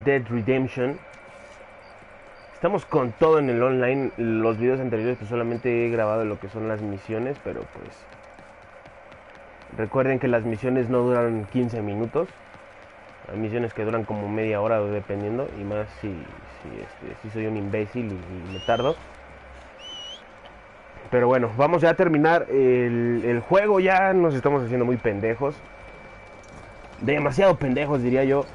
Dead Redemption. Estamos con todo en el online. Los videos anteriores pues solamente he grabado lo que son las misiones, pero pues recuerden que las misiones no duran 15 minutos. Hay misiones que duran como media hora dependiendo, y más si soy un imbécil y me tardo. Pero bueno, vamos ya a terminar el juego. Ya nos estamos haciendo muy pendejos. Demasiado pendejos, diría yo.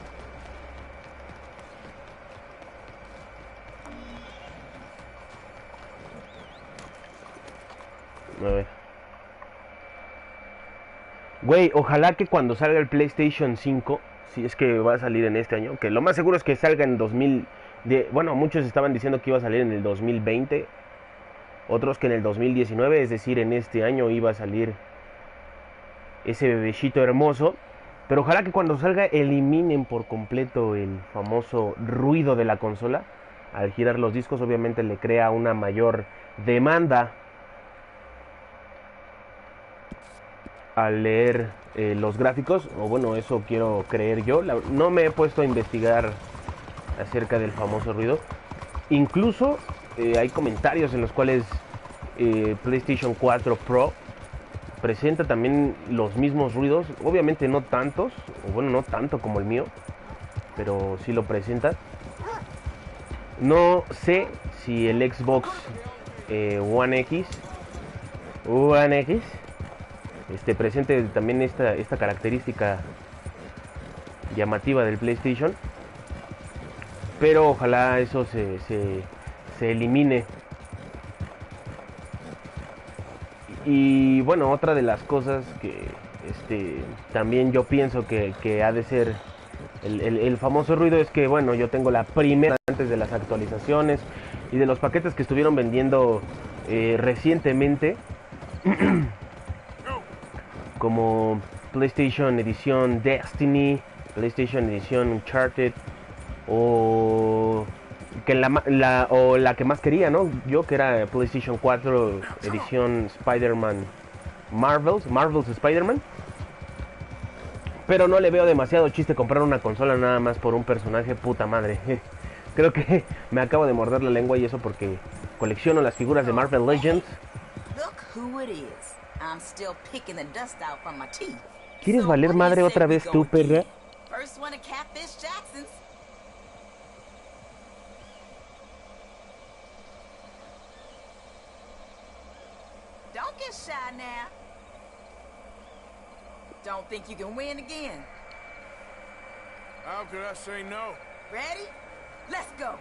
A ver. Güey, ojalá que cuando salga el PlayStation 5, si es que va a salir en este año, que lo más seguro es que salga en 2000... bueno, muchos estaban diciendo que iba a salir en el 2020, otros que en el 2019, es decir, en este año iba a salir ese bebecito hermoso. Pero ojalá que cuando salga eliminen por completo el famoso ruido de la consola. Al girar los discos obviamente le crea una mayor demanda al leer los gráficos, o bueno, eso quiero creer yo. No me he puesto a investigar acerca del famoso ruido. Incluso hay comentarios en los cuales PlayStation 4 Pro presenta también los mismos ruidos, obviamente no tantos, o bueno, no tanto como el mío, pero sí lo presenta. No sé si el Xbox One X presente también esta característica llamativa del PlayStation, pero ojalá eso se elimine. Y bueno, otra de las cosas que también yo pienso que ha de ser el famoso ruido es que, bueno, yo tengo la primera antes de las actualizaciones y de los paquetes que estuvieron vendiendo recientemente, como PlayStation Edición Destiny, PlayStation Edición Uncharted, o que la que más quería, ¿no? Yo, que era PlayStation 4 Edición Spider-Man Marvel's Spider-Man. Pero no le veo demasiado chiste comprar una consola nada más por un personaje, puta madre. Creo que me acabo de morder la lengua, y eso porque colecciono las figuras de Marvel Legends. ¿Quieres valer madre otra vez tú, perra? Don't get shy now. Don't think you can win again. How could I say no? Ready? Let's go.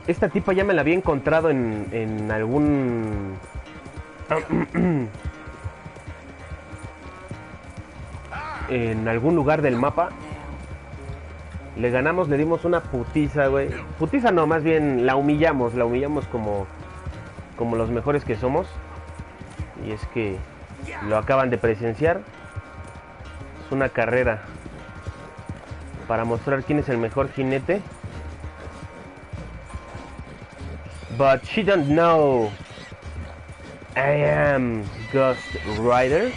Esta tipa ya me la había encontrado en algún... en algún lugar del mapa. Le ganamos, le dimos una putiza, güey. Putiza no, más bien la humillamos como los mejores que somos. Y es que lo acaban de presenciar. Es una carrera para mostrar quién es el mejor jinete. But she don't know I am Ghost Rider.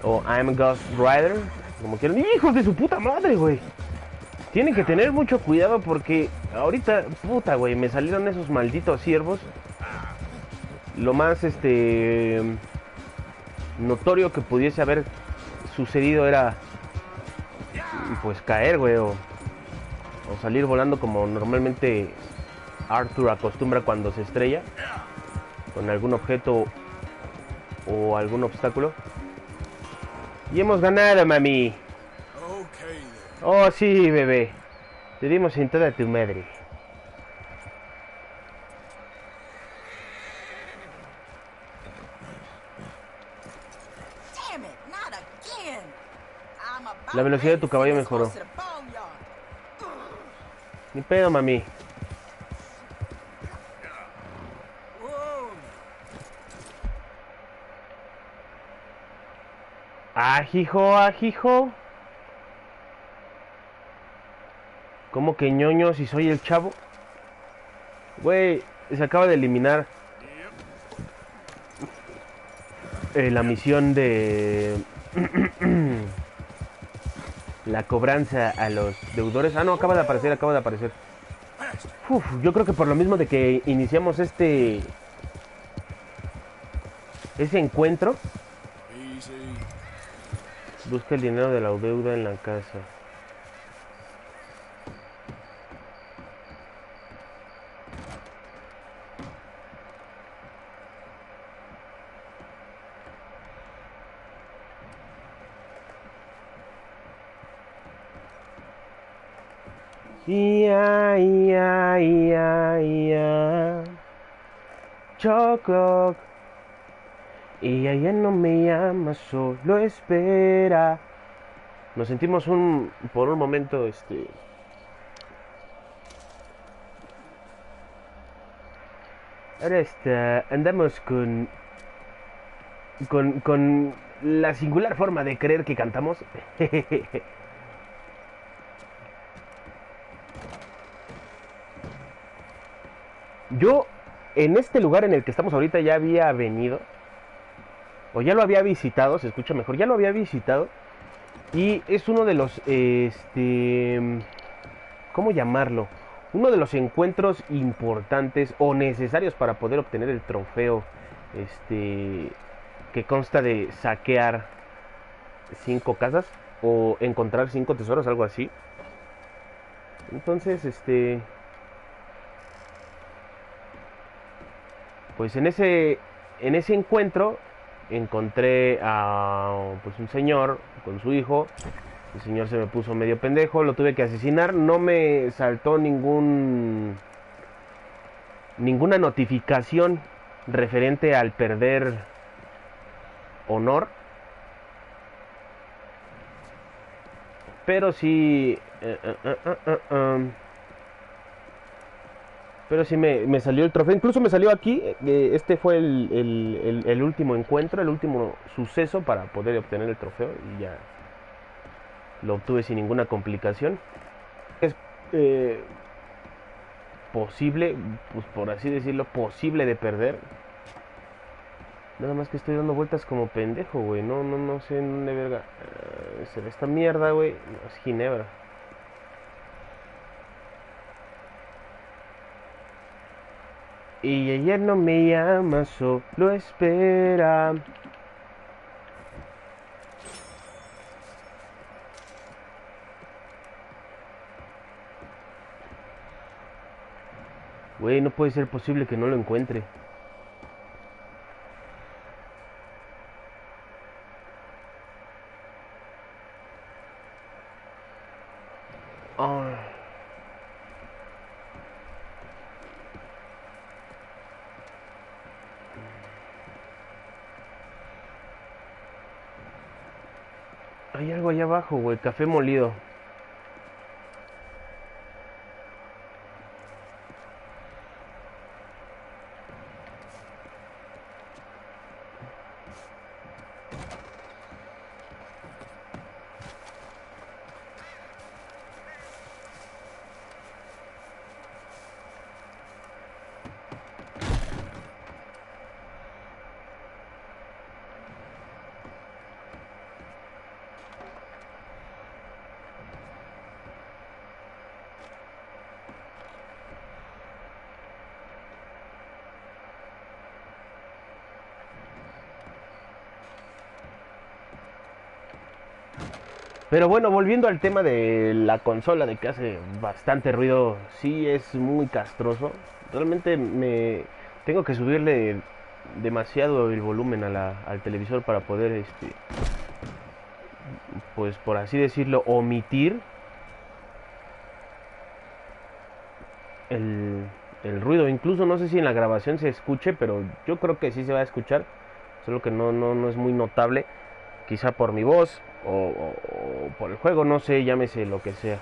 O I'm Ghost Rider, como quieran. ¡Hijos de su puta madre, güey! Tienen que tener mucho cuidado porque ahorita, puta, güey, me salieron esos malditos ciervos. Lo más, notorio que pudiese haber sucedido era, pues, caer, güey, o salir volando como normalmente Arthur acostumbra cuando se estrella con algún objeto o algún obstáculo. Y hemos ganado, mami. Oh, sí, bebé. Te dimos en toda tu madre. La velocidad de tu caballo mejoró. Ni pedo, mami. Ajijo, ajijo. ¿Cómo que ñoño si soy el chavo? Güey, se acaba de eliminar. la misión de la cobranza a los deudores. Ah, no, acaba de aparecer, acaba de aparecer. Uf, yo creo que por lo mismo de que iniciamos ese encuentro. Easy. Busca el dinero de la deuda en la casa. Ia, ia, ia, ia. Chocolate. Y ella no me llama, solo espera. Nos sentimos por un momento, ahora andamos con la singular forma de creer que cantamos. Yo, en este lugar en el que estamos ahorita, ya había venido, o ya lo había visitado, se escucha mejor, ya lo había visitado, y es uno de los, ¿cómo llamarlo? Uno de los encuentros importantes o necesarios para poder obtener el trofeo, que consta de saquear 5 casas o encontrar 5 tesoros, algo así. Entonces, pues en ese encuentro encontré a pues un señor con su hijo. El señor se me puso medio pendejo, lo tuve que asesinar. No me saltó ninguna notificación referente al perder honor, pero sí pero sí me salió el trofeo. Incluso me salió aquí. Este fue el último encuentro, el último suceso para poder obtener el trofeo. Y ya lo obtuve sin ninguna complicación. Es eh, posible, pues por así decirlo, posible de perder. Nada más que estoy dando vueltas como pendejo, güey. No sé en dónde verga. Se ve esta mierda, güey. No, es Ginebra. Y ella no me llama, solo espera. Güey, no puede ser posible que no lo encuentre. Oh. Hay algo allá abajo, güey. Café molido. Pero bueno, volviendo al tema de la consola, de que hace bastante ruido, sí es muy castroso. Realmente me tengo que subirle demasiado el volumen al televisor para poder, pues por así decirlo, omitir el, el ruido. Incluso no sé si en la grabación se escuche, pero yo creo que sí se va a escuchar, solo que no es muy notable. Quizá por mi voz o por el juego, no sé, llámese lo que sea.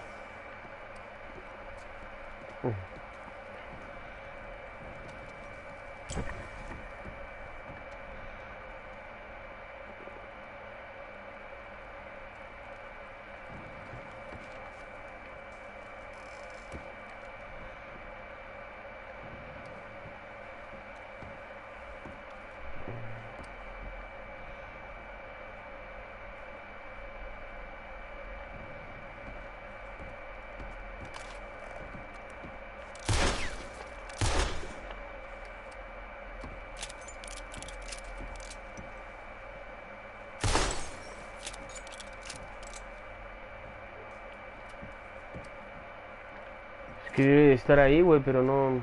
que debe de estar ahí, güey, pero no...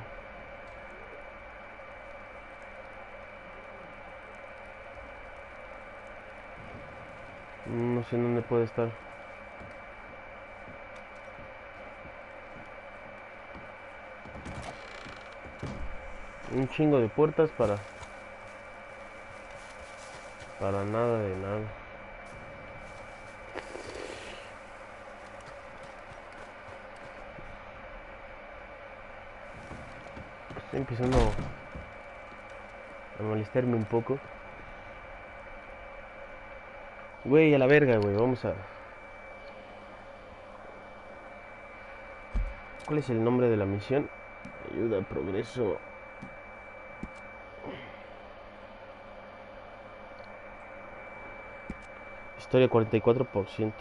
No sé en dónde puede estar. Un chingo de puertas para nada de nada. Estoy empezando a molestarme un poco. Güey, a la verga, güey, vamos a... ¿Cuál es el nombre de la misión? Ayuda al progreso. Historia 44%.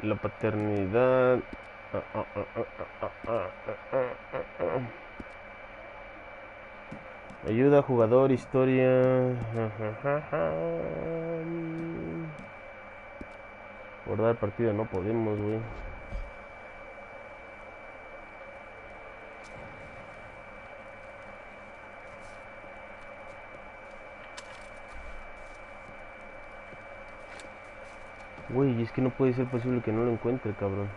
La paternidad. Ayuda, jugador, historia. Guardar partida no podemos, güey. Güey, es que no puede ser posible que no lo encuentre, cabrón.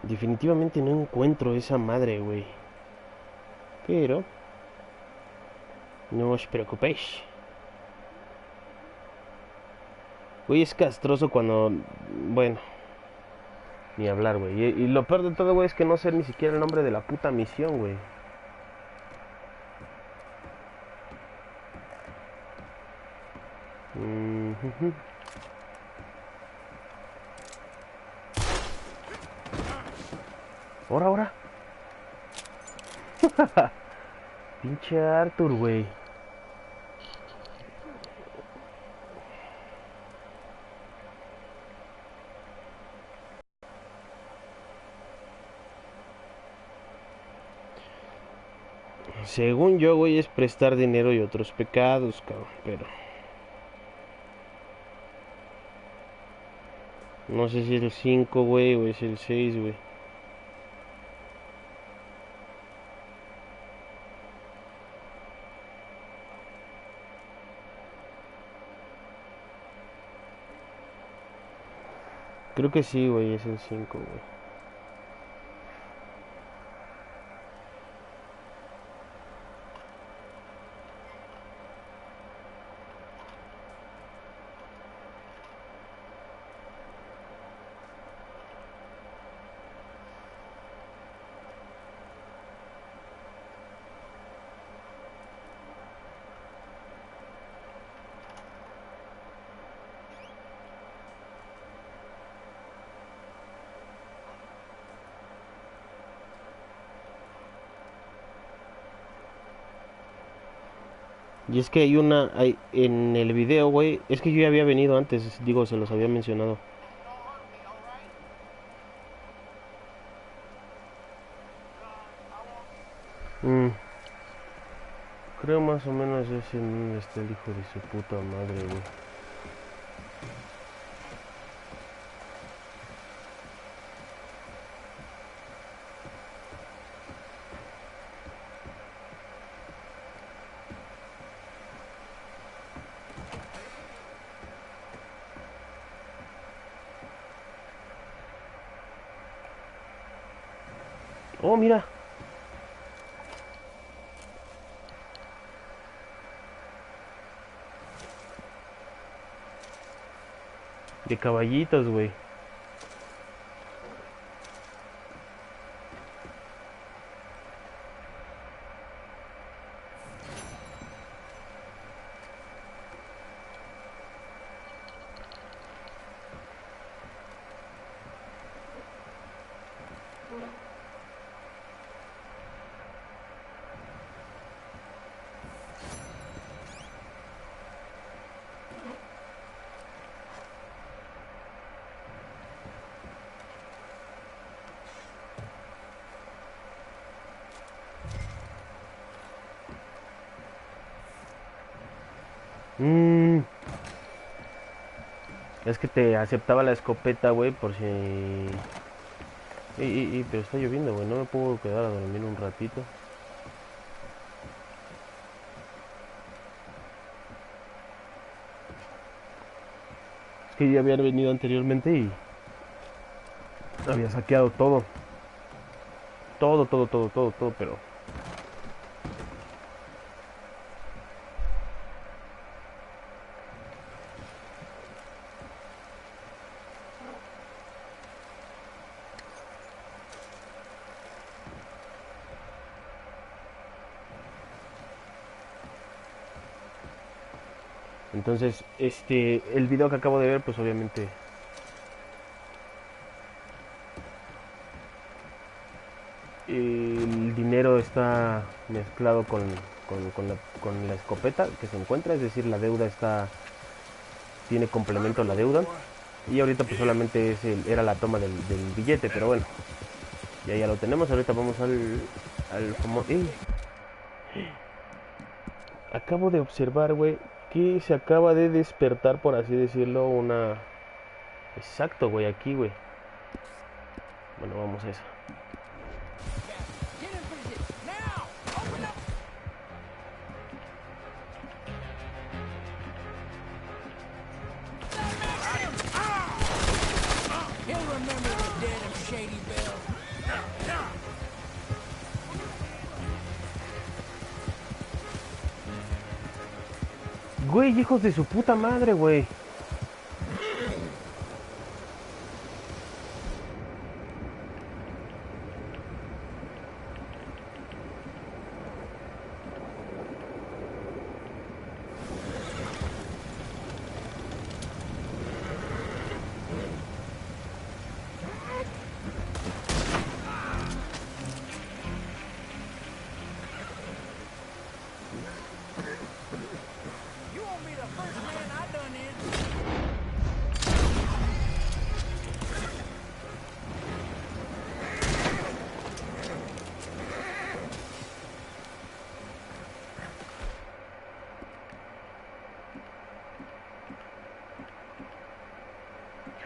Definitivamente no encuentro esa madre, güey. Pero no os preocupéis. Güey, es castroso cuando... Bueno, ni hablar, güey. Y lo peor de todo, güey, es que no sé ni siquiera el nombre de la puta misión, güey. Ahora. Pinche Arthur, güey. Según yo, güey, es prestar dinero y otros pecados, cabrón, pero... No sé si es el 5, güey, o es el 6, güey. Creo que sí, güey, es el 5, güey. Y es que hay en el video, güey, es que yo ya había venido antes, digo, se los había mencionado. Mm, creo más o menos es en donde está el hijo de su puta madre, güey. Oh, mira. De caballitos, güey. Mmm. Es que te aceptaba la escopeta, güey, por si... pero está lloviendo, güey. No me puedo quedar a dormir un ratito. Es que ya había venido anteriormente y... había saqueado todo. Todo, pero... Entonces, el video que acabo de ver, pues obviamente... el dinero está mezclado con la escopeta que se encuentra, es decir, la deuda está... tiene complemento a la deuda. Y ahorita pues solamente era la toma del billete, pero bueno. Ya lo tenemos, ahorita vamos al como... Acabo de observar, güey, que se acaba de despertar, por así decirlo, una... Exacto, güey, aquí, güey. Bueno, vamos a eso. Güey, hijos de su puta madre, güey.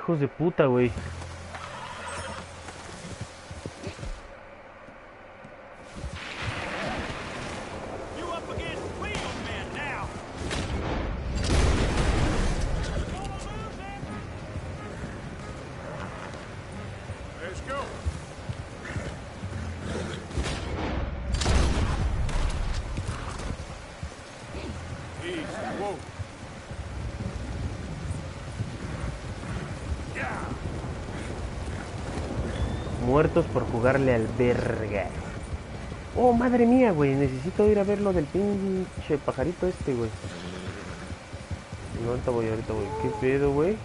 Hijos de puta, güey. Muertos por jugarle al verga. Oh, madre mía, güey. Necesito ir a ver lo del pinche pajarito este, güey. No, ahorita voy. ¿Qué pedo, güey?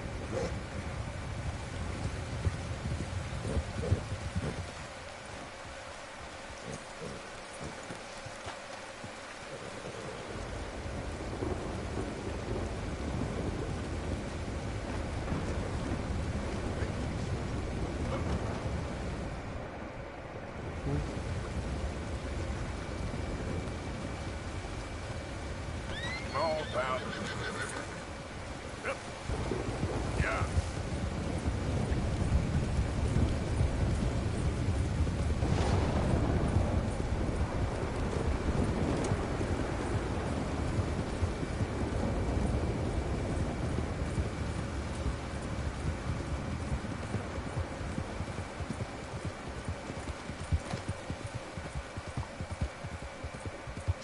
About. Yep. Yeah.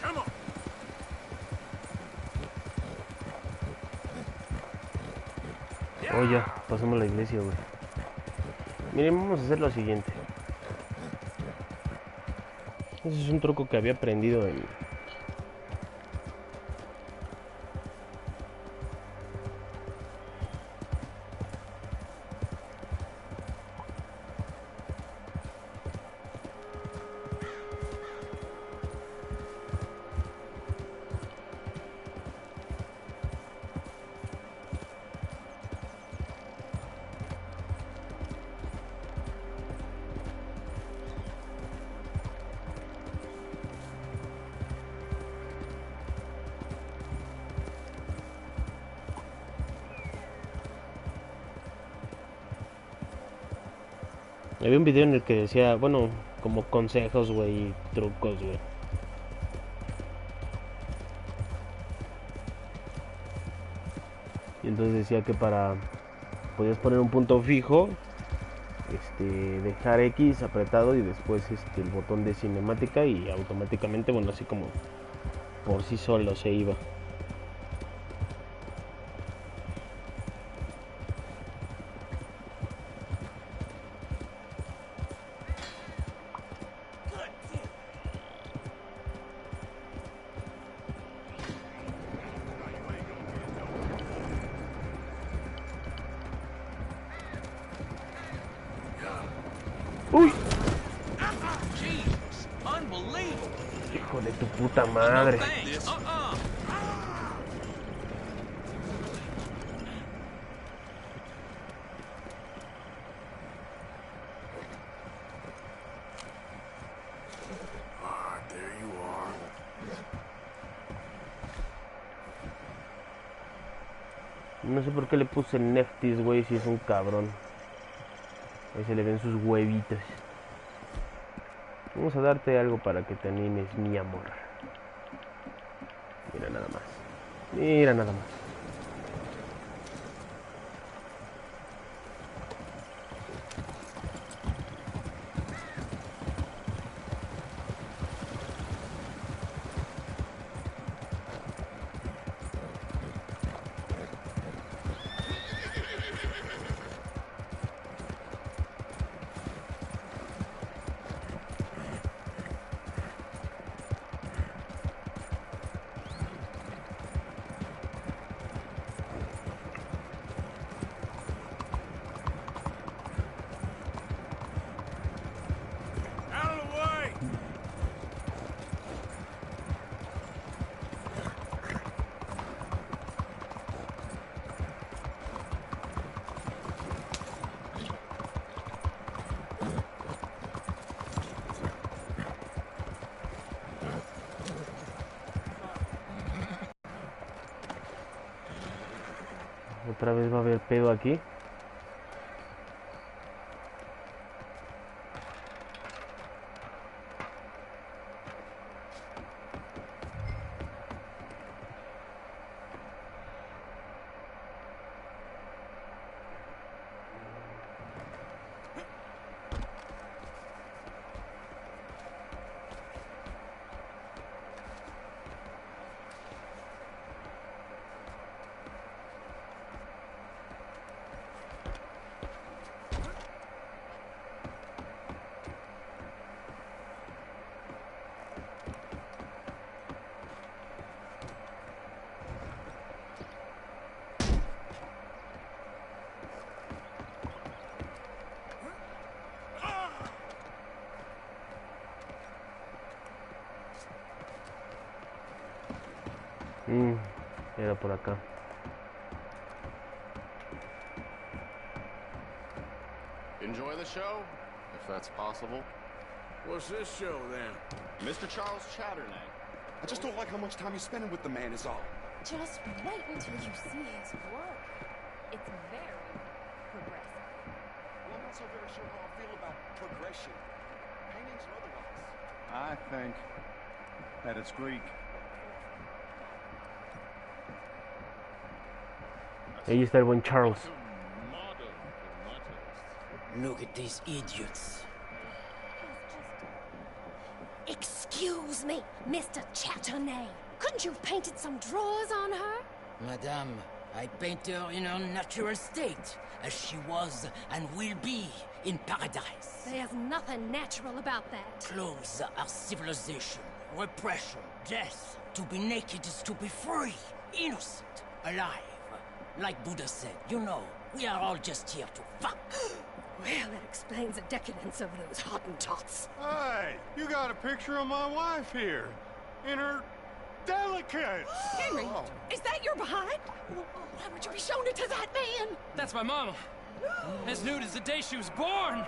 Come on. Oh, ya, pasamos la iglesia, güey. Miren, vamos a hacer lo siguiente. Ese es un truco que había aprendido en... Había un video en el que decía, bueno, como consejos, güey, y trucos, güey. Y entonces decía que podías poner un punto fijo, dejar X apretado y después el botón de cinemática y automáticamente, bueno, así como por sí solo se iba. ¡Uy! Jesus, unbelievable. Hijo de tu puta madre. Thanks. Ah, there you are. No sé por qué le puse Neftis, güey, si es un cabrón. Ahí se le ven sus huevitos. Vamos a darte algo para que te animes, mi amor. Mira nada más. Mira nada más. Out of the way! Otra vez va a haber pedo aquí. Era por acá. Enjoy the show, if that's possible. What's this show, then? Mr. Charles Chatternay. I just don't like how much time you're spending with the man is all. Just wait until you see his work. It's very progressive. Well, I'm not so very sure how I feel about progression. Paintings or otherwise. I think that it's Greek. Ahí está el buen Charles. Look at these idiots. Excuse me, Mr. Chatterley. Couldn't you have painted some drawers on her? Madame, I paint her in her natural state, as she was and will be in paradise. There's nothing natural about that. Clothes are civilization, repression, death. To be naked is to be free, innocent, alive. Like Buddha said, you know, we are all just here to fuck. Well, that explains the decadence of those Hottentots. Hey, you got a picture of my wife here. In her delicates. Henry, is that your behind? Why would you be showing it to that man? That's my mama. As nude as the day she was born.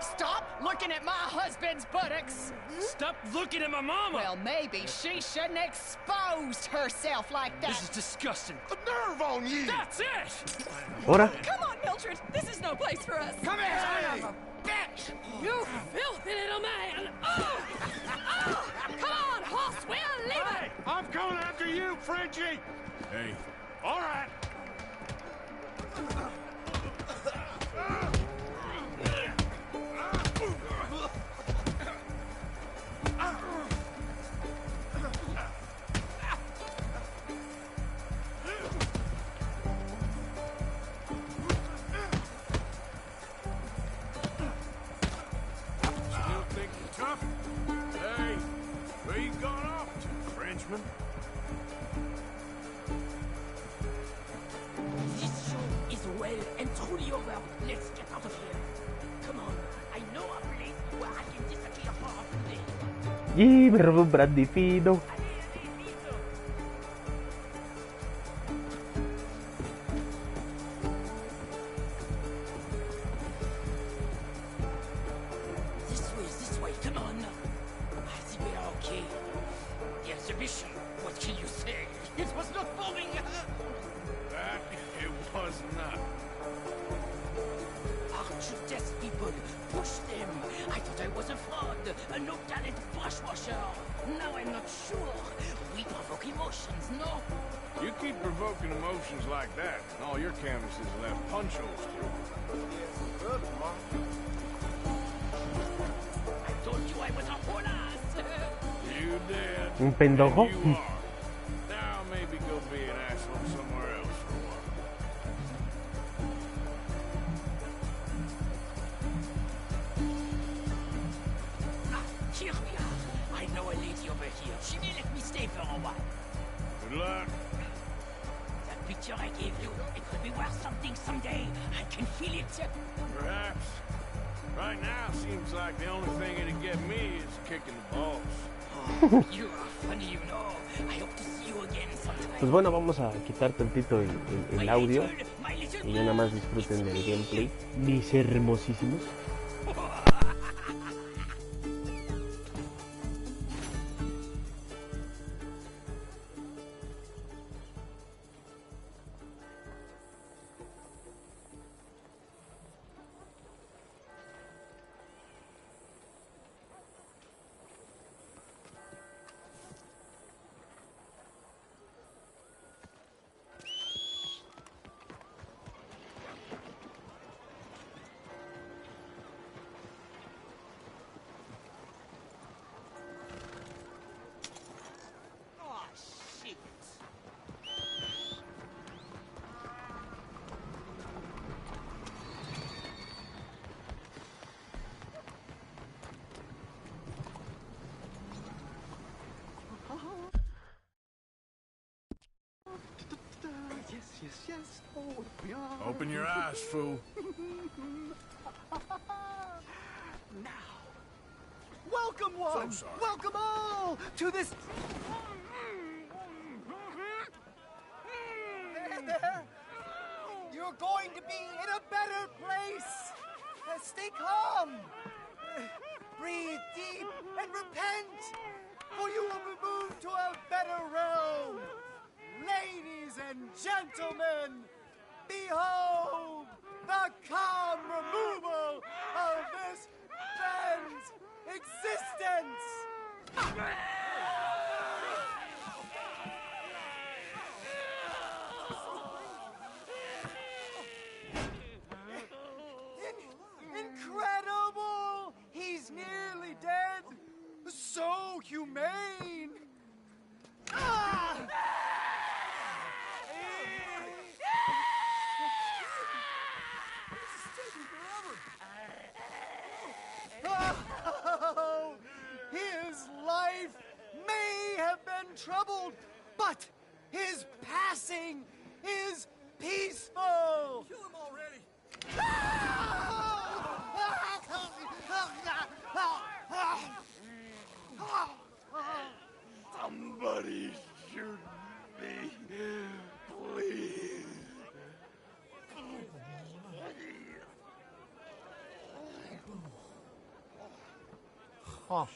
Stop looking at my husband's buttocks. Stop looking at my mama. Well, maybe she shouldn't have exposed herself like that. This is disgusting. The nerve on you! That's it! Ahora. Come on, Mildred. This is no place for us. Come here, son of a bitch! You filthy little man. Oh! Oh! Come on, horse. We'll leave Hey, I'm coming after you, Frenchie! Hey. All right. Still think you're tough? Hey, where you gone off to, Frenchman? This show is well and truly over. Let's get out of here. Come on, I know a place where I can disappear for a few days. Y me robó un brandy fino. This way, come on. I think we are okay. The exhibition, what can you say? It was not boring. That it was not. Aren't you deaf people? Push them. I thought I was a fraud, a no-talent brushwasher. Now I'm not sure. We provoke emotions, no? You keep provoking emotions like that, and all your canvases left punch holes through. I told you I was a whole ass. You did. Un pendejo. And you are. Now maybe go be an asshole somewhere else for a while. Ah, here we are. I know a lady over here. She may let me stay for a while. Good luck. That picture I gave you, it will be worth something someday. I can feel it. Perhaps. Right now, seems like the only thing it'd get me is kicking the balls. Oh, you are funny, you know. I hope to see you again sometime. Pues bueno, vamos a quitar tantito el audio y ya nada más disfruten del gameplay. Mis hermosísimos. Oh, shit. Yes. Oh, yeah. Open your eyes, fool. Now, welcome one, So sorry. welcome all to this. There. You're going to be in a better place. Stay calm. Breathe deep and repent, for you will be moved to a better realm. Ladies and gentlemen, behold the calm removal of this band's existence! Incredible! He's nearly dead! So humane! Ah! Oh, his life may have been troubled, but his passing is peaceful! Kill him already! Somebody shoot me, please. Oh,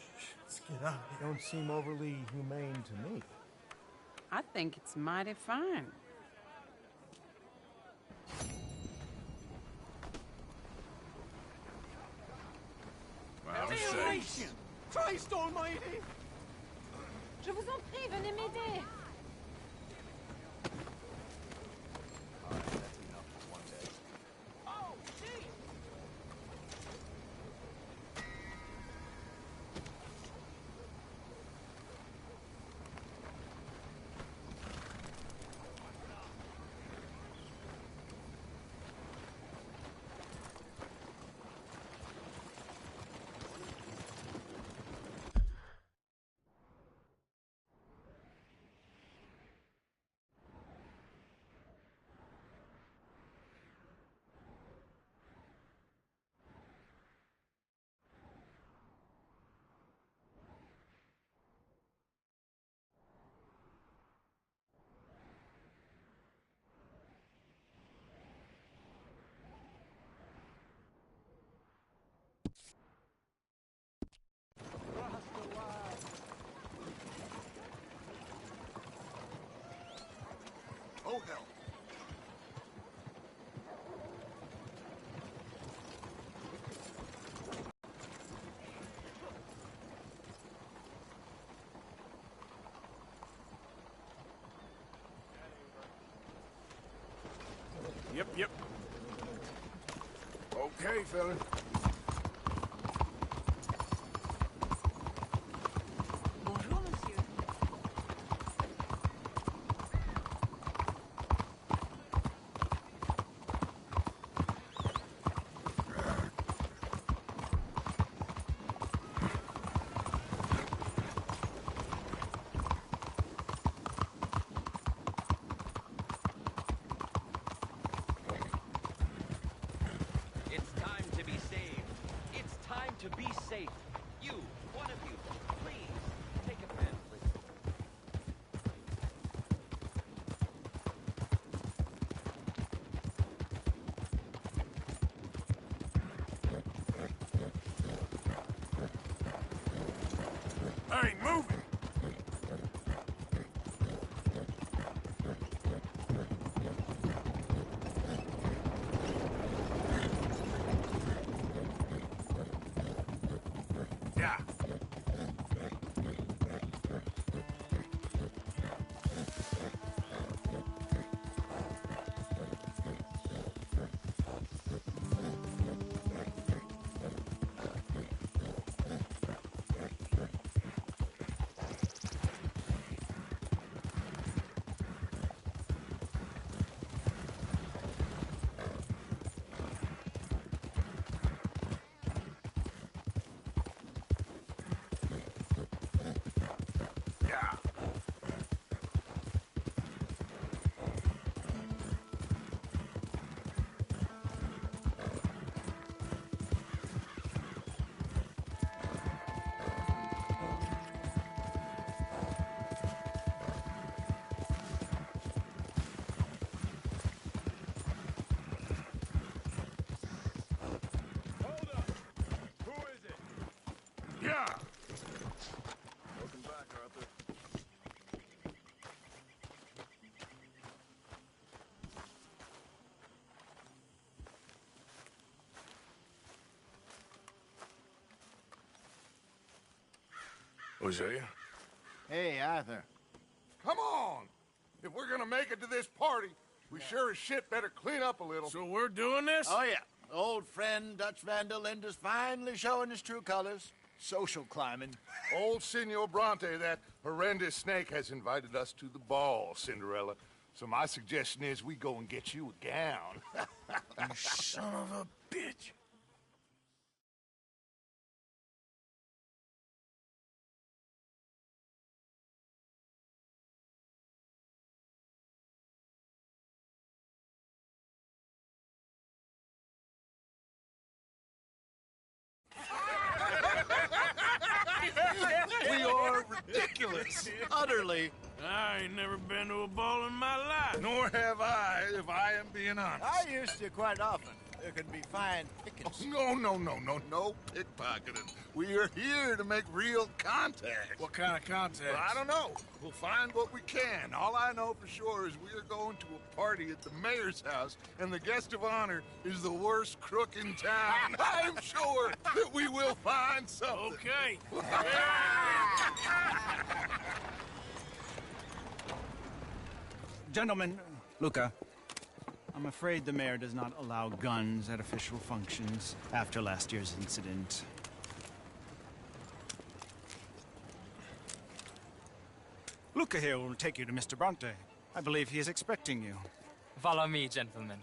let's get out. They don't seem overly humane to me. I think it's mighty fine. Damnation! Christ almighty! Je vous en prie, venez m'aider. Oh, hell. Yep. Okay, fella. Bonjour, monsieur. It's time to be saved. It's time to be safe. You, one of you, please, take a pamphlet. I ain't moving! Yeah. Yeah! Welcome back, Arthur. Hosea? Hey, Arthur. Come on! If we're gonna make it to this party, we sure as shit better clean up a little. So we're doing this? Oh, yeah. Old friend Dutch Van der Linde's finally showing his true colors. Social climbing. Old Senor Bronte, that horrendous snake, has invited us to the ball, Cinderella. So my suggestion is we go and get you a gown. You son of a bitch. We are ridiculous. Utterly. I ain't never been to a ball in my life. Nor have I, if I am being honest. I used to quite often. There can be fine pickings. No pickpocketing. We are here to make real contact. What kind of contact? Well, I don't know. We'll find what we can. All I know for sure is we are going to a party at the mayor's house, and the guest of honor is the worst crook in town. I'm sure that we will find something. Okay. Gentlemen, Luca, I'm afraid the mayor does not allow guns at official functions after last year's incident. Luca here will take you to Mr. Bronte. I believe he is expecting you. Follow me, gentlemen.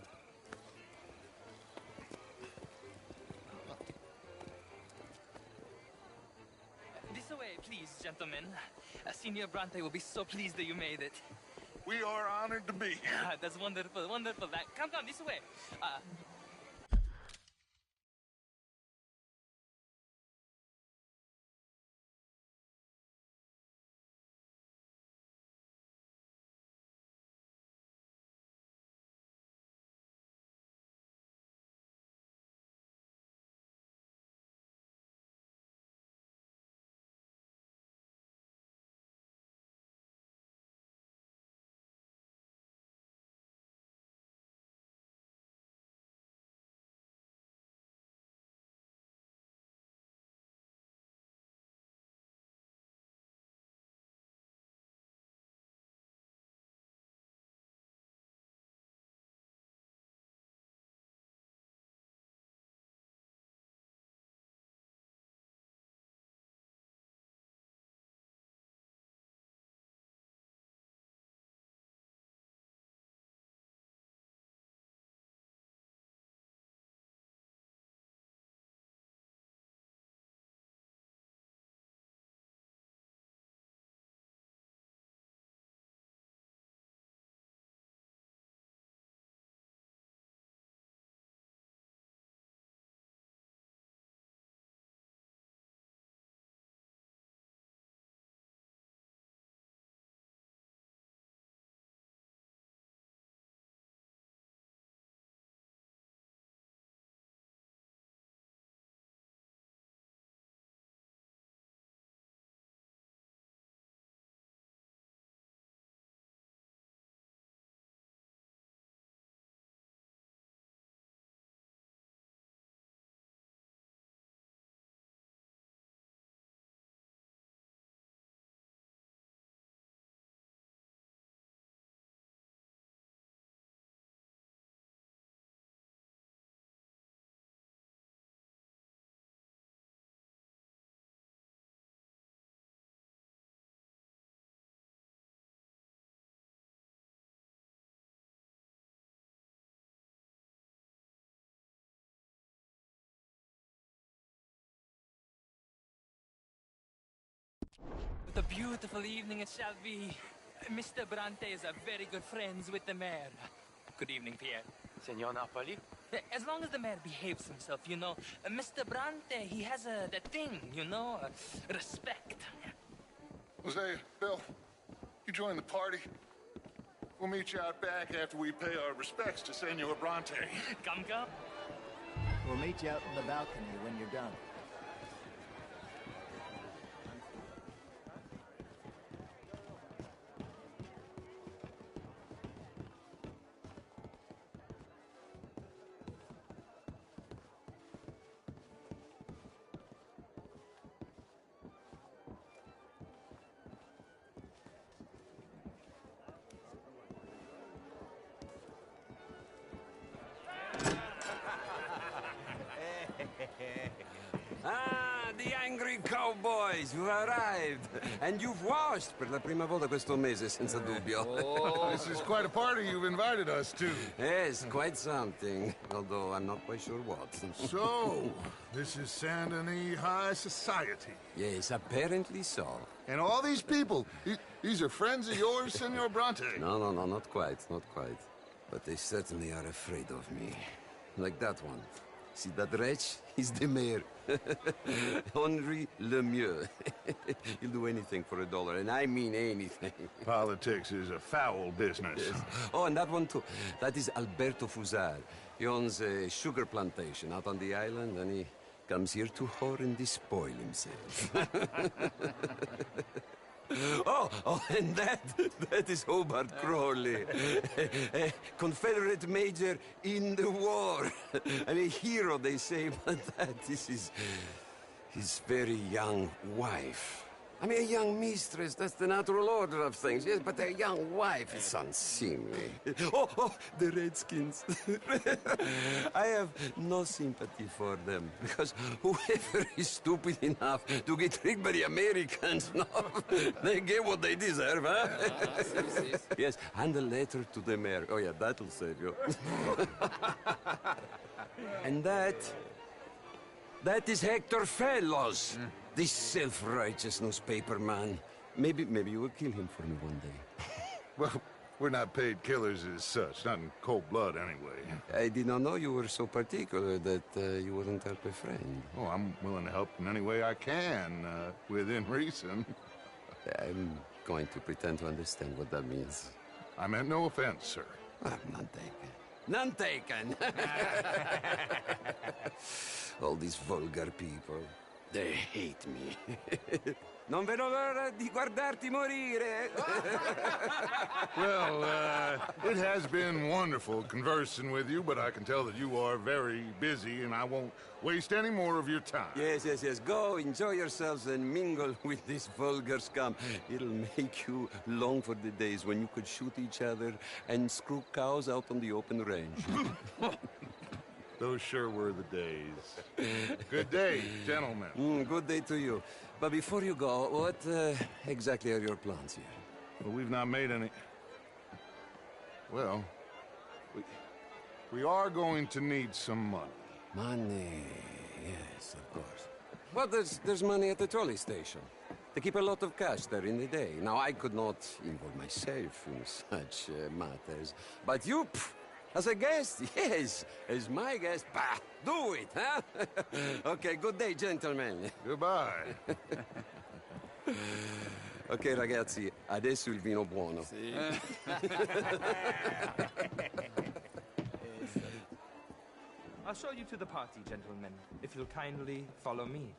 This way, please, gentlemen. Senior Bronte will be so pleased that you made it. We are honored to be here. That's wonderful, wonderful. Come, this way. What a beautiful evening it shall be. Mr. Bronte is a very good friends with the mayor. Good evening, Pierre. Senor Napoli? As long as the mayor behaves himself, you know. Mr. Bronte, he has that thing, you know, respect. Hosea, Bill, you join the party. We'll meet you out back after we pay our respects to Senor Bronte. Come. We'll meet you out in the balcony when you're done. Ah, the angry cowboys who arrived. And you've washed per la prima volta questo mese, senza dubbio. This is quite a party you've invited us to. Yes, quite something. Although I'm not quite sure what. So, this is Saint Denis High Society. Yes, apparently so. And all these people, these are friends of yours, Senor Bronte? No, not quite, not quite. But they certainly are afraid of me. Like that one. See that wretch? He's the mayor. Henri Lemieux. He'll do anything for $1, and I mean anything. Politics is a foul business. Yes. Oh, and that one too. That is Alberto Fusar. He owns a sugar plantation out on the island, and he comes here to whore and despoil himself. Oh, and that is Hobart Crawley, a Confederate major in the war. I mean, a hero, they say, but that is his very young wife. I mean, a young mistress, that's the natural order of things, yes, but a young wife is unseemly. Oh, the Redskins. I have no sympathy for them, because whoever is stupid enough to get tricked by the Americans, no, they get what they deserve, huh? Yes, and a letter to the mayor. Oh, yeah, that'll save you. And that is Hector Fellows. This self-righteous newspaper man. Maybe you will kill him for me one day. Well, we're not paid killers as such, not in cold blood anyway. I did not know you were so particular that you wouldn't help a friend. Oh, I'm willing to help in any way I can, within reason. I'm going to pretend to understand what that means. I meant no offense, sir. None taken. None taken! All these vulgar people. They hate me. Non vedo l'ora di guardarti morire. Well, it has been wonderful conversing with you, but I can tell that you are very busy, and I won't waste any more of your time. Yes. Go, enjoy yourselves, and mingle with this vulgar scum. It'll make you long for the days when you could shoot each other and screw cows out on the open range. Those sure were the days. Good day, gentlemen. Good day to you. But before you go, what exactly are your plans here? Well, we've not made any... Well, we are going to need some money. Money, yes, of course. Well, there's money at the trolley station. They keep a lot of cash there in the day. Now, I could not involve myself in such matters. But you... As a guest? Yes. As my guest? Bah, do it, huh? Okay, good day, gentlemen. Goodbye. Ok, ragazzi, adesso il vino buono. Sì. I'll show you to the party, gentlemen, if you'll kindly follow me.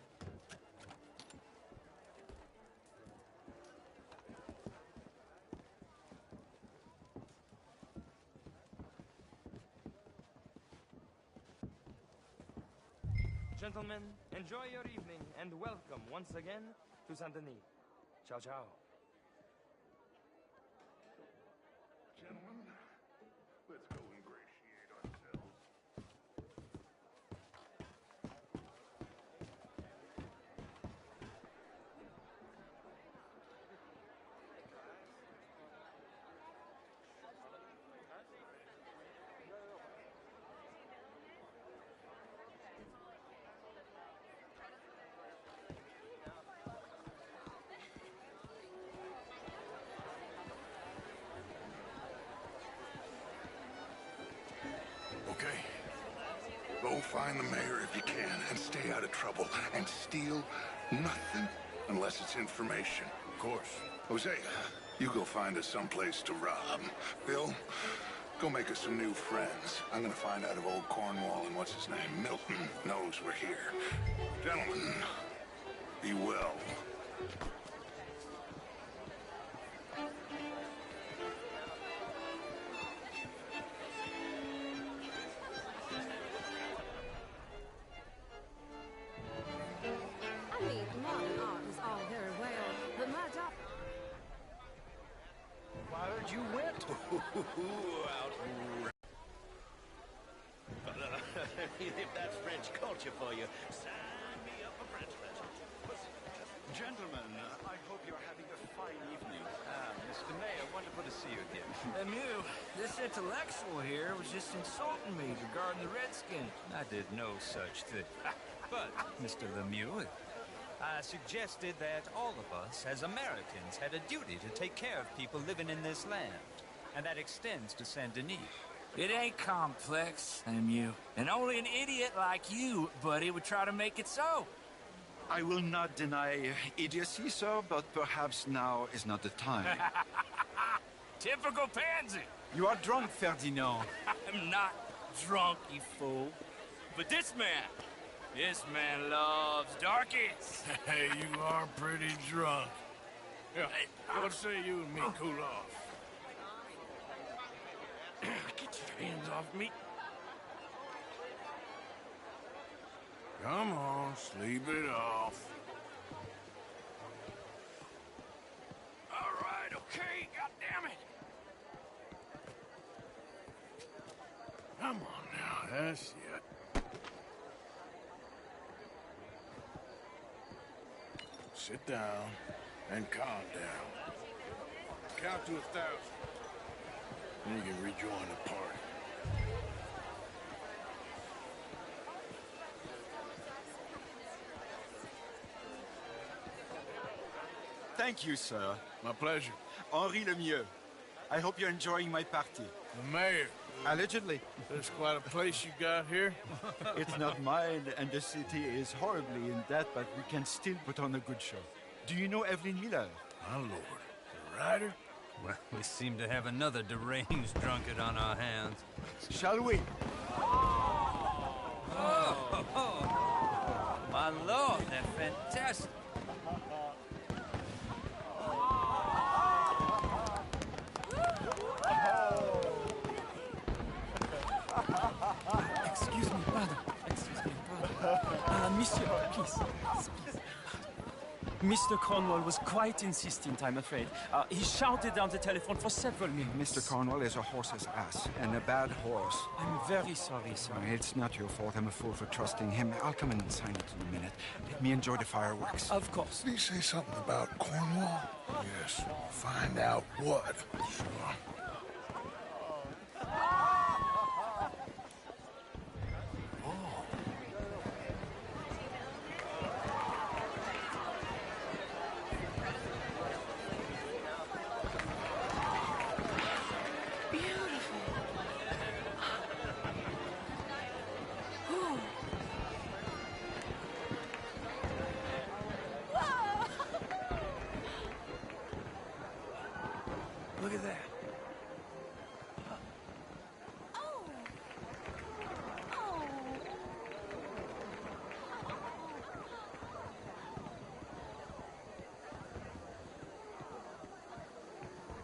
Gentlemen, enjoy your evening and welcome once again to Saint Denis. Ciao, ciao. Gentlemen, let's go ingratiate ourselves. Okay. Go find the mayor if you can and stay out of trouble. And steal nothing unless it's information. Of course. Hosea, you go find us someplace to rob. Bill, go make us some new friends. I'm gonna find out if old Cornwall and what's his name, Milton, knows we're here. Gentlemen, be well. You went. If that's French culture, signature for you. Sign me up for Brentford. Gentlemen, I hope you're having a fine evening. Mr. Mayor, wonderful to see you again. Lemieux, this intellectual here was just insulting me regarding the Redskins. I did no such thing. But, Mr. Lemieux, I suggested that all of us, as Americans, had a duty to take care of people living in this land. And that extends to Saint Denis. It ain't complex, Lemieux. And only an idiot like you, buddy, would try to make it so. I will not deny idiocy, sir, but perhaps now is not the time. Typical pansy. You are drunk, Ferdinand. I'm not drunk, you fool. But this man loves darkies. Hey, you are pretty drunk. Yeah, what say you and me cool off? Get your hands off me. Come on, sleep it off. All right, okay, goddammit. Come on now, that's it. Sit down and calm down. Count to 1,000. Then you can rejoin the party. Thank you, sir. My pleasure. Henri Lemieux. I hope you're enjoying my party. The mayor. Allegedly. There's quite a place you got here. It's not mine, and the city is horribly in debt, but we can still put on a good show. Do you know Evelyn Miller? My lord. The writer? Well, we seem to have another deranged drunkard on our hands. Shall we? Oh, my lord, they're fantastic. Excuse me, pardon. Excuse me, pardon. Monsieur, please. Mr. Cornwall was quite insistent, I'm afraid. He shouted down the telephone for several minutes. Mr. Cornwall is a horse's ass, and a bad horse. I'm very sorry, sir. It's not your fault. I'm a fool for trusting him. I'll come in and sign it in a minute. Let me enjoy the fireworks. Of course. Did he say something about Cornwall? Yes. Find out what. Sure. Look at that.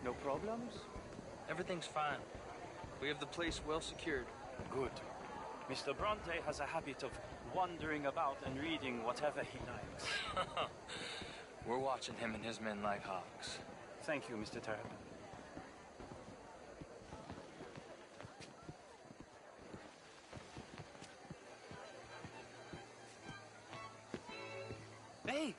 No problems? Everything's fine. We have the place well secured. Good. Mr. Bronte has a habit of wandering about and reading whatever he likes. We're watching him and his men like hawks. Thank you, Mr. Terrapin. Hey!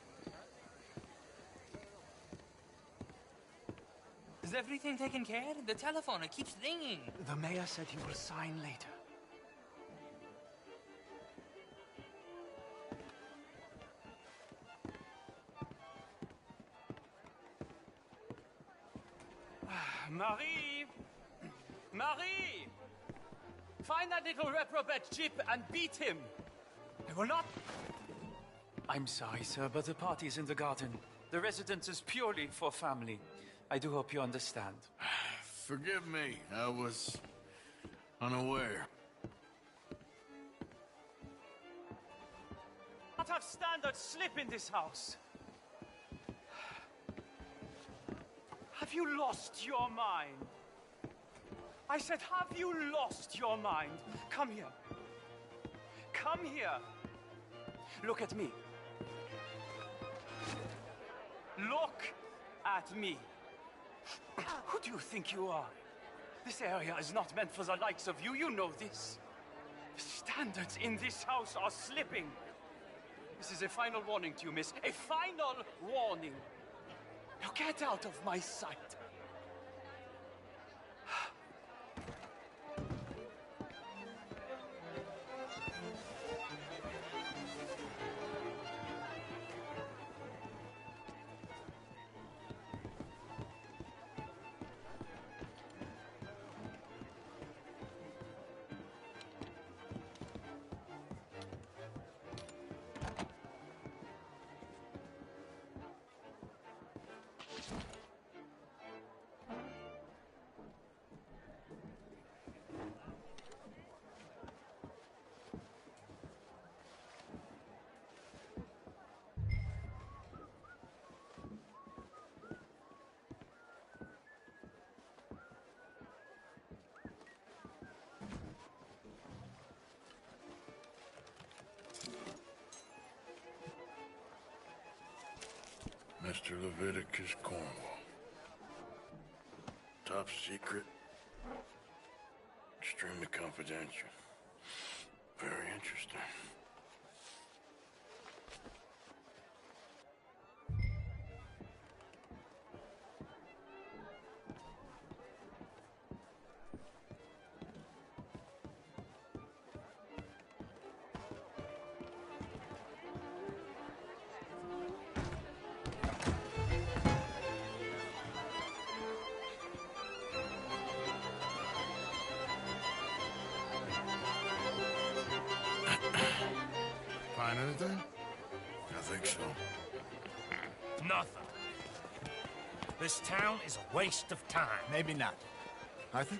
Is everything taken care of? The telephone, it keeps ringing. The mayor said he will sign later. Marie! Marie! Find that little reprobate Chip and beat him! I will not... I'm sorry, sir, but the party is in the garden. The residence is purely for family. I do hope you understand. Forgive me. I was unaware. Not have standard slip in this house. Have you lost your mind? I said, have you lost your mind? Come here. Come here. Look at me. Look at me. Who do you think you are? This area is not meant for the likes of you. You know this. Standards in this house are slipping. This is a final warning to you, miss. A final warning. Now get out of my sight. Mr. Leviticus Cornwall. Top secret. Extremely confidential. Very interesting. Find anything? I think so. Nothing. This town is a waste of time. Maybe not. Arthur?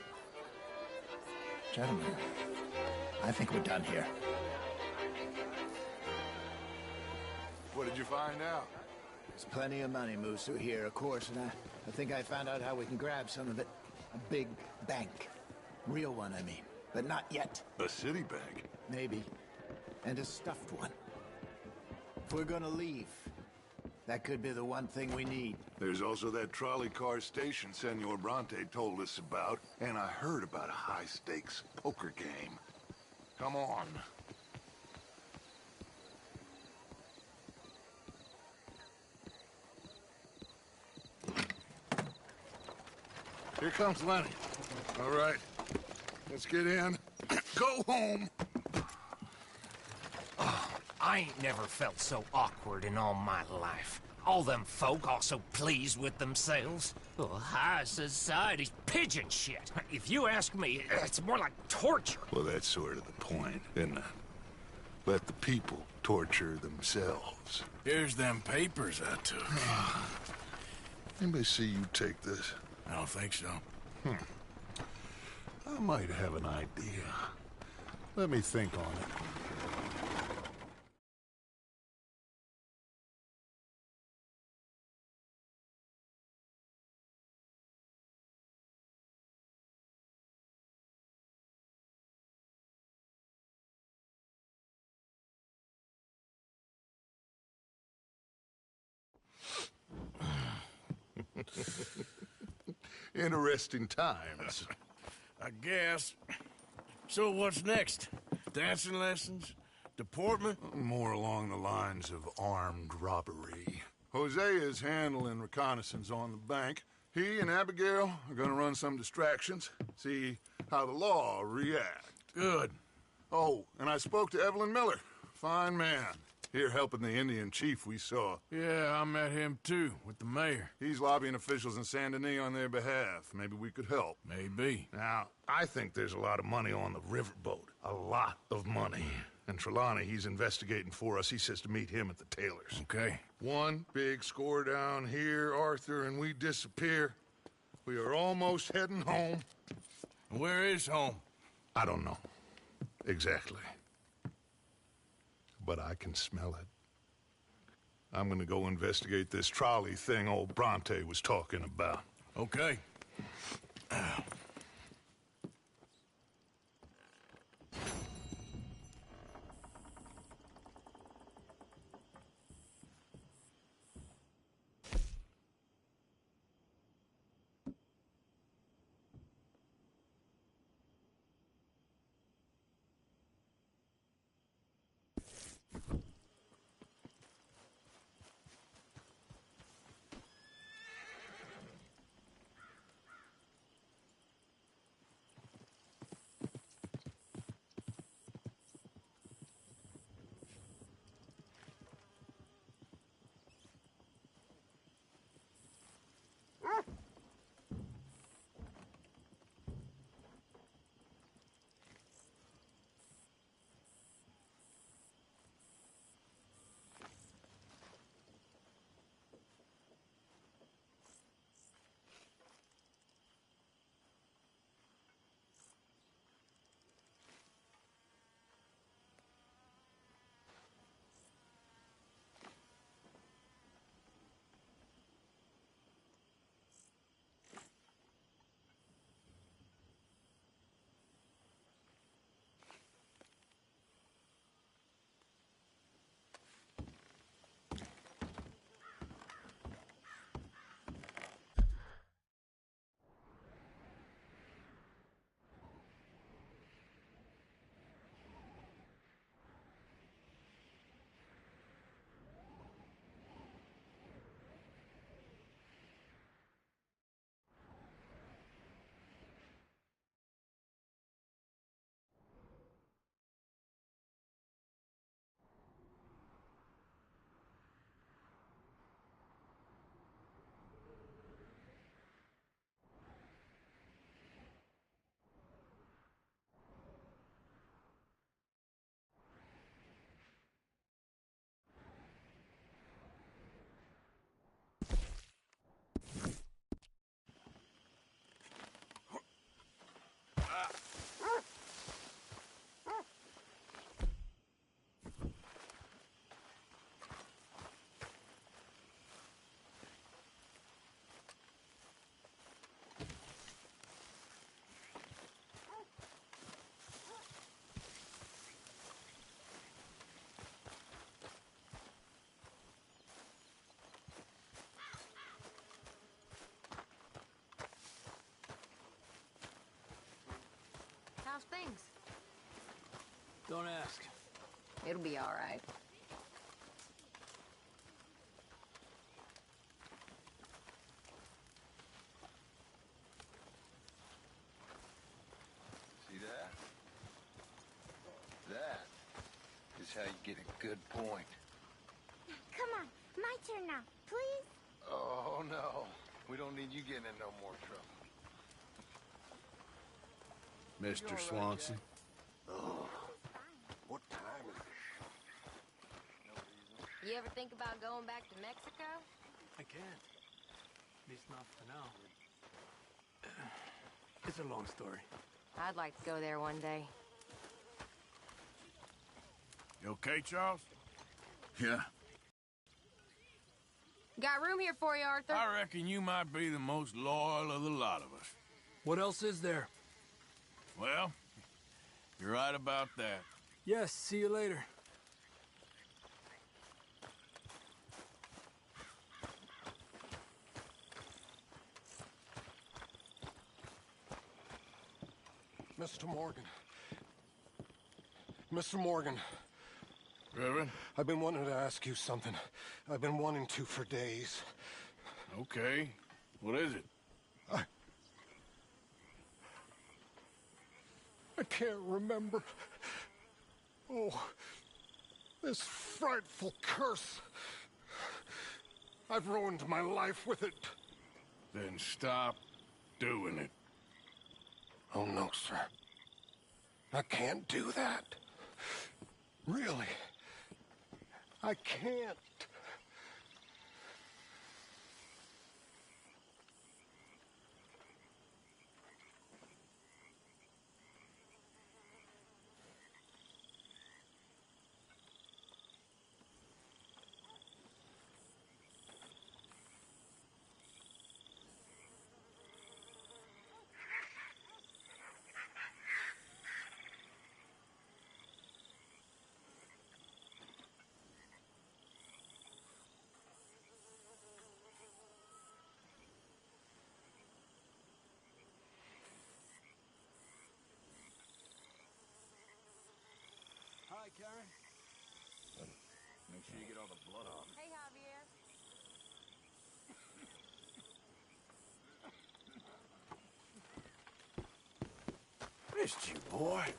Gentlemen, I think we're done here. What did you find out? There's plenty of money moves through here, of course, and I think I found out how we can grab some of it. A big bank. Real one, I mean. But not yet. A city bank? Maybe. And a stuffed one. If we're gonna leave, that could be the one thing we need. There's also that trolley car station Senor Bronte told us about, and I heard about a high-stakes poker game. Come on. Here comes Lenny. All right, let's get in. Go home. I ain't never felt so awkward in all my life. All them folk all so pleased with themselves. Oh, high society's pigeon shit. If you ask me, it's more like torture. Well, that's sort of the point, isn't it? Let the people torture themselves. Here's them papers I took. Anybody see you take this? I don't think so. I might have an idea. Let me think on it. Interesting times. I guess. So what's next? Dancing lessons? Deportment? More along the lines of armed robbery. Hosea is handling reconnaissance on the bank. He and Abigail are gonna run some distractions, see how the law react. Good. Oh, and I spoke to Evelyn Miller. Fine man. Here helping the Indian chief we saw. Yeah, I met him too, with the mayor. He's lobbying officials in Saint Denis on their behalf. Maybe we could help. Maybe. Now, I think there's a lot of money on the riverboat. A lot of money. And Trelawney, he's investigating for us. He says to meet him at the Taylor's. Okay. One big score down here, Arthur, and we disappear. We are almost heading home. Where is home? I don't know. Exactly. But I can smell it. I'm gonna go investigate this trolley thing old Bronte was talking about. Okay. Don't ask. It'll be all right. See that? That is how you get a good point. Come on, my turn now, please. Oh, no. We don't need you getting in no more trouble. Mr. Swanson. Oh, what time is it? You ever think about going back to Mexico? I can't. At least not for now. It's a long story. I'd like to go there one day. You okay, Charles? Yeah. Got room here for you, Arthur? I reckon you might be the most loyal of the lot of us. What else is there? Well, you're right about that. Yes, see you later. Mr. Morgan. Mr. Morgan. Reverend? I've been wanting to ask you something. I've been wanting to for days. Okay. What is it? I can't remember. Oh, this frightful curse. I've ruined my life with it. Then stop doing it. Oh, no, sir. I can't do that. Really. I can't. Hi, Karen. Make sure you get all the blood off. Hey, Javier. Missed you, boy.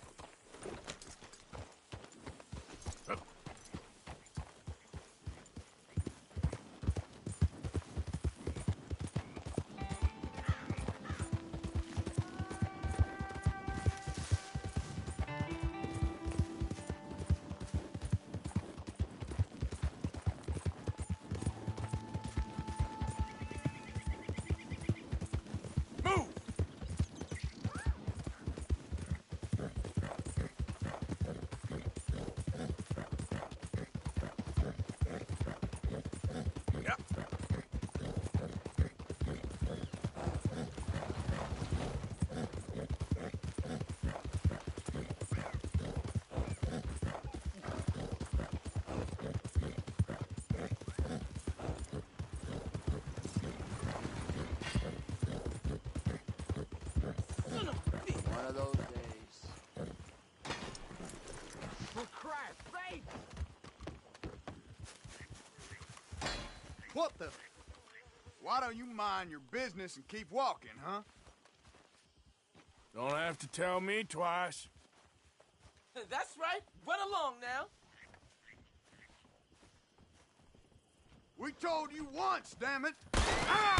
One of those days. For Christ's sake! What the? Why don't you mind your business and keep walking, huh? Don't have to tell me twice. That's right. Run along now. We told you once, damn it! Ah!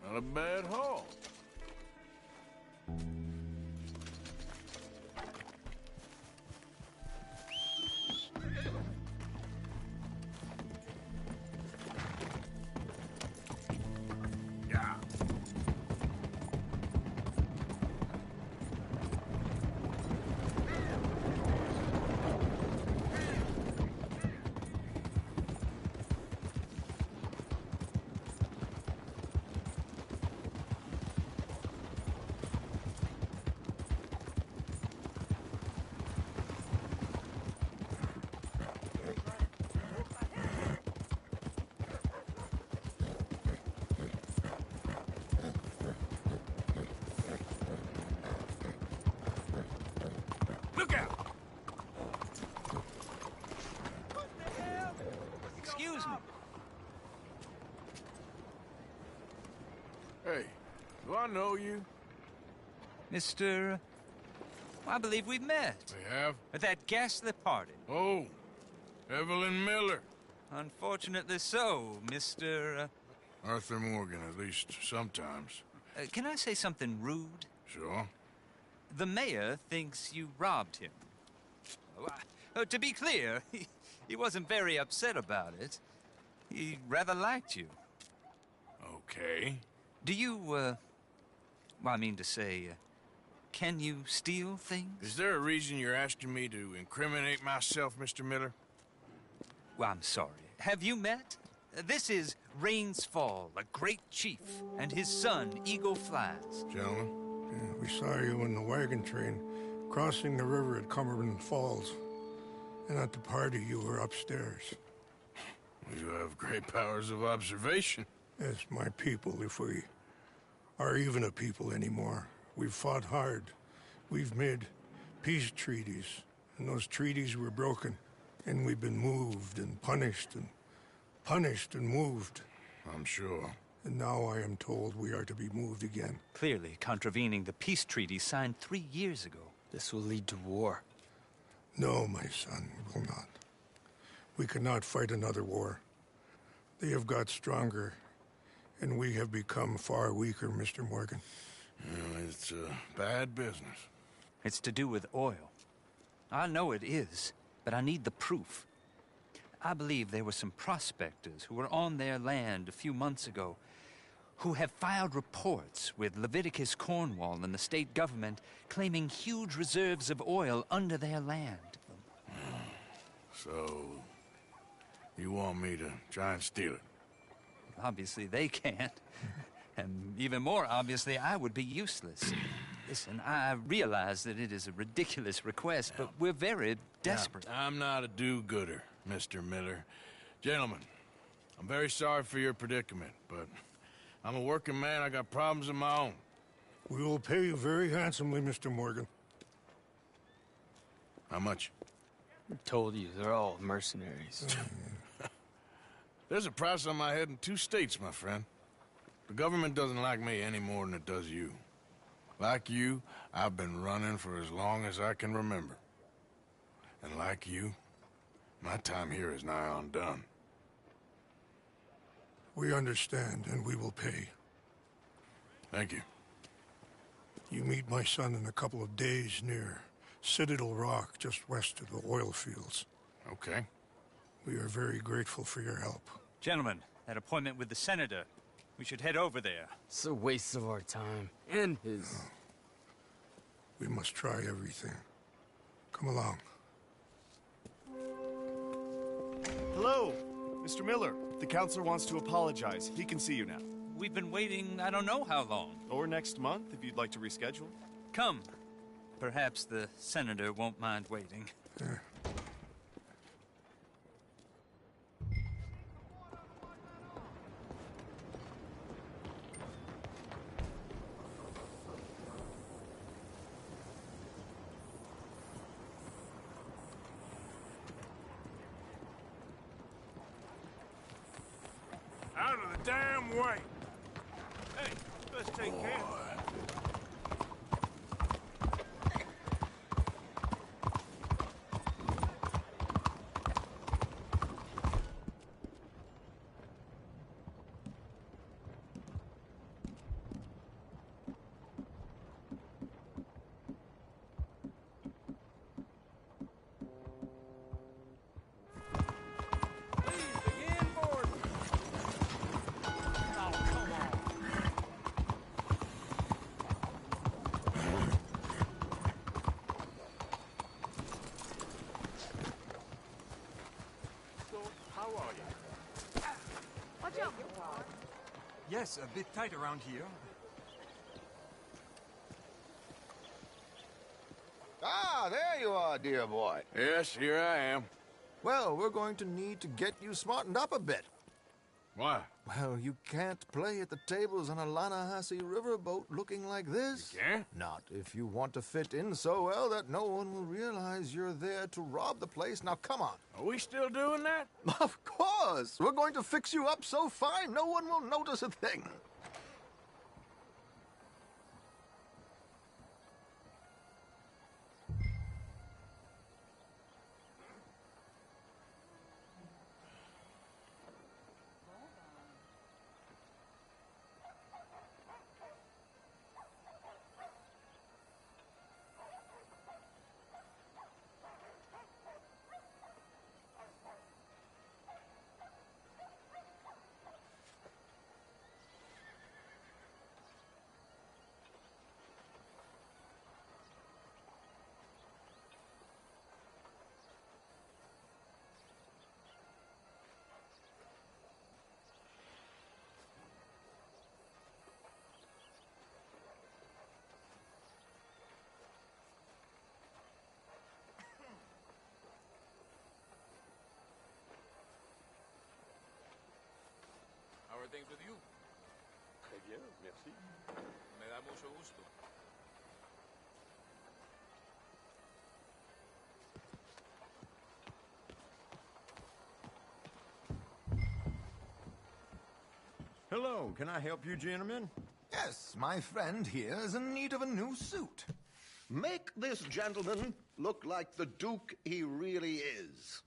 Not a bad haul. Yeah. Look out! Excuse me. Hey, do I know you? Mr. I believe we've met. We have? At that ghastly party. Oh, Evelyn Miller. Unfortunately so, Mr. Arthur Morgan, at least sometimes. Can I say something rude? Sure. The mayor thinks you robbed him. To be clear, he wasn't very upset about it. He rather liked you. Okay. Do you, well, I mean to say, can you steal things? Is there a reason you're asking me to incriminate myself, Mr. Miller? Well, I'm sorry. Have you met? This is Rains Fall, a great chief, and his son, Eagle Flies. Gentlemen? Yeah, we saw you in the wagon train crossing the river at Cumberland Falls. And at the party, you were upstairs. You have great powers of observation. Yes, my people, if we are even a people anymore. We've fought hard. We've made peace treaties, and those treaties were broken. And we've been moved and punished and moved. I'm sure. And now I am told we are to be moved again. Clearly contravening the peace treaty signed 3 years ago. This will lead to war. No, my son, it will not. We cannot fight another war. They have got stronger, and we have become far weaker, Mr. Morgan. Well, it's a bad business. It's to do with oil. I know it is, but I need the proof. I believe there were some prospectors who were on their land a few months ago who have filed reports with Leviticus Cornwall and the state government claiming huge reserves of oil under their land. So, you want me to try and steal it? Obviously they can't. And even more obviously, I would be useless. Listen, I realize that it is a ridiculous request, but we're very desperate. Now, I'm not a do-gooder, Mr. Miller. Gentlemen, I'm very sorry for your predicament, but I'm a working man. I got problems of my own. We will pay you very handsomely, Mr. Morgan. How much? I told you, they're all mercenaries. There's a price on my head in 2 states, my friend. The government doesn't like me any more than it does you. Like you, I've been running for as long as I can remember. And like you, my time here is nigh undone. We understand, and we will pay. Thank you. You meet my son in a couple of days near Citadel Rock, just west of the oil fields. Okay. We are very grateful for your help. Gentlemen, that appointment with the senator. We should head over there. It's a waste of our time. And his... We must try everything. Come along. Hello, Mr. Miller. The counselor wants to apologize. He can see you now. We've been waiting I don't know how long. Or next month, if you'd like to reschedule. Come. Perhaps the senator won't mind waiting. Out of the damn way! Hey, let's take care. Yes, a bit tight around here. Ah, there you are, dear boy. Yes, here I am. Well, we're going to need to get you smartened up a bit. Why? Well, you can't play at the tables on a Lanahassee riverboat looking like this. You can't? Not if you want to fit in so well that no one will realize you're there to rob the place. Now, come on. Are we still doing that? Of course! We're going to fix you up so fine no one will notice a thing. How are things with you? Très bien, merci. Me da mucho gusto. Hello, can I help you, gentlemen? Yes, my friend here is in need of a new suit. Make this gentleman look like the Duke he really is.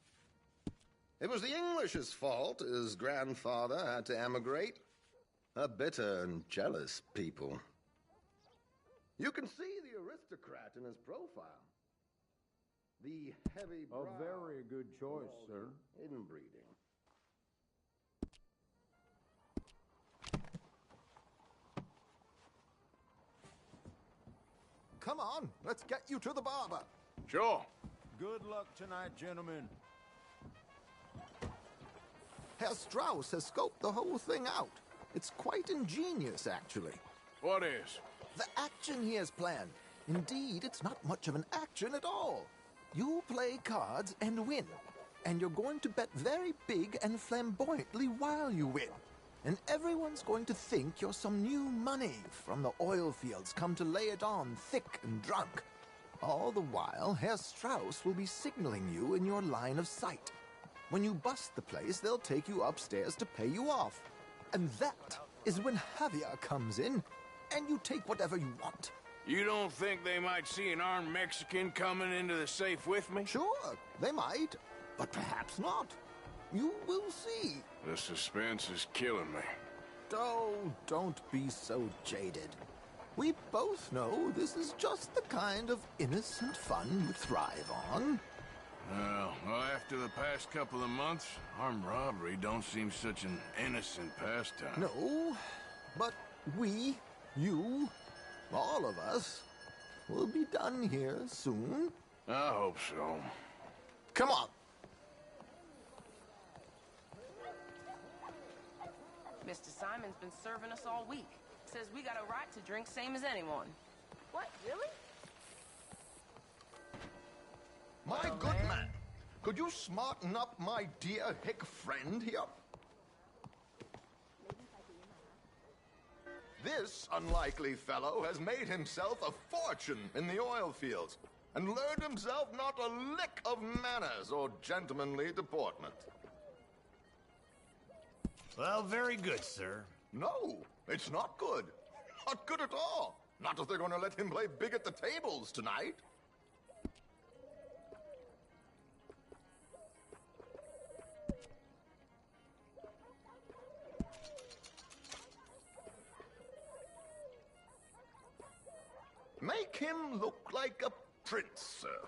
It was the English's fault his grandfather had to emigrate. A bitter and jealous people. You can see the aristocrat in his profile. The heavy brow. A very good choice, sir. Inbreeding. Come on, let's get you to the barber. Sure. Good luck tonight, gentlemen. Herr Strauss has scoped the whole thing out. It's quite ingenious, actually. What is? The action he has planned. Indeed, it's not much of an action at all. You play cards and win. And you're going to bet very big and flamboyantly while you win. And everyone's going to think you're some new money from the oil fields come to lay it on thick and drunk. All the while, Herr Strauss will be signaling you in your line of sight. When you bust the place, they'll take you upstairs to pay you off. And that is when Javier comes in, and you take whatever you want. You don't think they might see an armed Mexican coming into the safe with me? Sure, they might, but perhaps not. You will see. The suspense is killing me. Oh, don't be so jaded. We both know this is just the kind of innocent fun you thrive on. Well, after the past couple of months, armed robbery don't seem such an innocent pastime. No, but we, you, all of us, will be done here soon. I hope so. Come on. Mr. Simon's been serving us all week. Says we got a right to drink same as anyone. What, really? My good man, could you smarten up my dear hick friend here? This unlikely fellow has made himself a fortune in the oil fields and learned himself not a lick of manners or gentlemanly deportment. Well, very good, sir. No, it's not good. Not good at all. Not if they're going to let him play big at the tables tonight. Make him look like a prince, sir.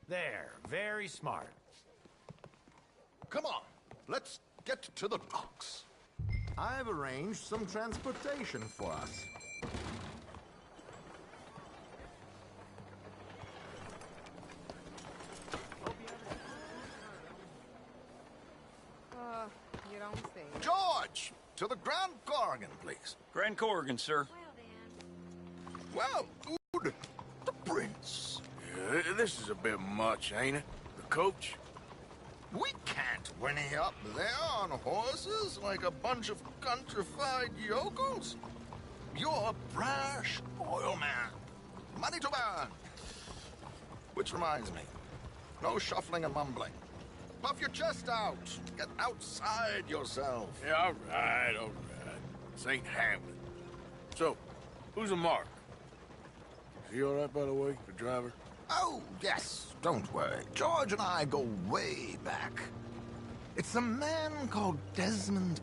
There, very smart. Come on, let's get to the docks. I've arranged some transportation for us. You don't say. George, to the Grand Corrigan, please. Grand Corrigan, sir. Well, dude, the prince. Yeah, this is a bit much, ain't it? The coach? We can't whinny up there on horses like a bunch of countrified yokels. You're a brash oil man. Money to burn. Which reminds me, no shuffling and mumbling. Puff your chest out. Get outside yourself. Yeah, all right. This ain't Hamlet. So, who's a mark? Is he all right, by the way, the driver? Oh, yes. Don't worry. George and I go way back. It's a man called Desmond